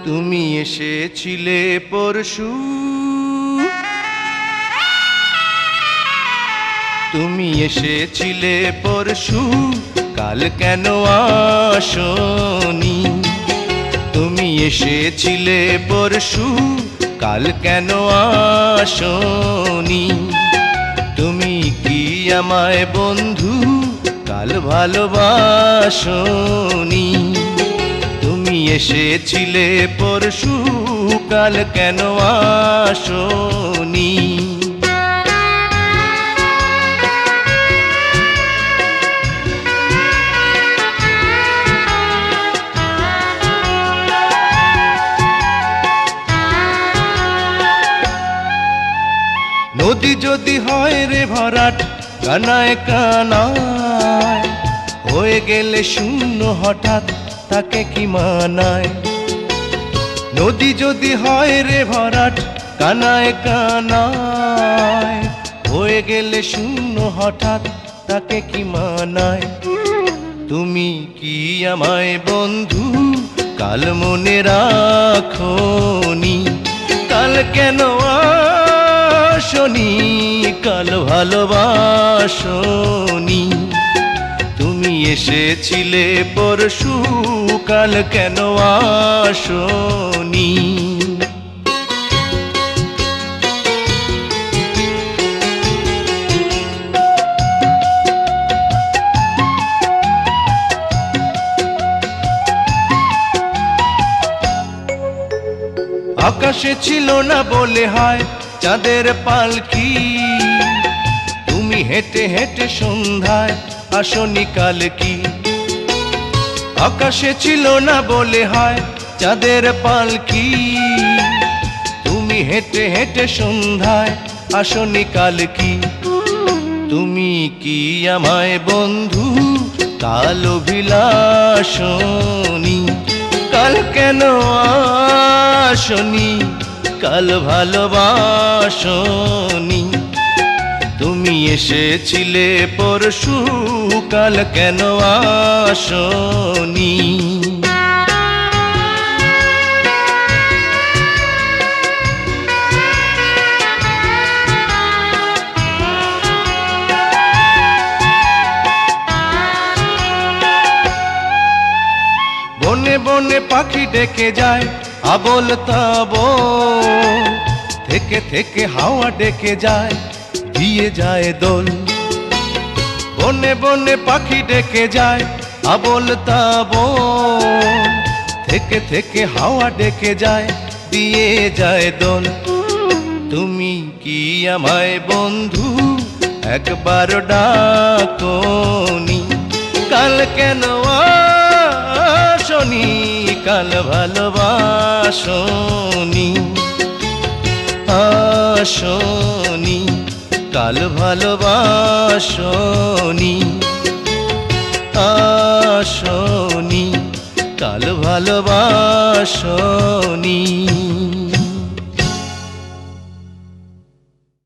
তুমি এসেছিলে পরশু, তুমি এসেছিলে পরশু, কাল কেন আসনি? তুমি এসেছিলে পরশু, কাল কেন আসনি? তুমি কি আমায় বন্ধু কাল ভালোবাসনি? তুমি এসেছিলে পরশু, কাল কেন আসনি? নদী যদি হয় রে ভরাট কানায় কানায়, হয়ে গেলে শূন্য হঠাৎ তাকে কি মানায়? নদী যদি হয় রে ভরাট কানায় কানায়, হয়ে গেলে শূন্য হঠাৎ তাকে কি মানায়? তুমি কি আমায় বন্ধু কাল মনে রাখোনি? কাল কেন আসনি? কাল ভালোবাসনি? তুমি এসেছিলে পরশু, কাল কেন আসনি? আকাশে ছিল না বলে হয় চাঁদের পালকি, তুমি হেঁটে হেঁটে সন্ধ্যায় আসনি কাল কি? আকাশে ছিল না বলে হয় চাঁদের পালকি, তুমি হেঁটে হেঁটে সন্ধ্যায় আসনি কাল কি? তুমি কি আমায় বন্ধু কাল অভিলাষনি? কাল কেন আসনি? কাল ভালোবাসনি? তুমি এসেছিলে পরশু, কাল কেন আসনি? বনে বনে পাখি ডেকে যায় আবোল তাবোল, থেকে থেকে হাওয়া ডেকে যায় দিয়ে যায় দোল। বনে বনে পাখি ডেকে যায় আবোল তাবোল, থেকে থেকে হাওয়া ডেকে যায় দিয়ে যায় দোল। তুমি কি আমায় বন্ধু একবার ডাকনি? কাল কেন আসনি? কাল ভালোবাসনি? আসনি? কাল ভালোবাসনি? আসনি? কাল ভালোবাসনি?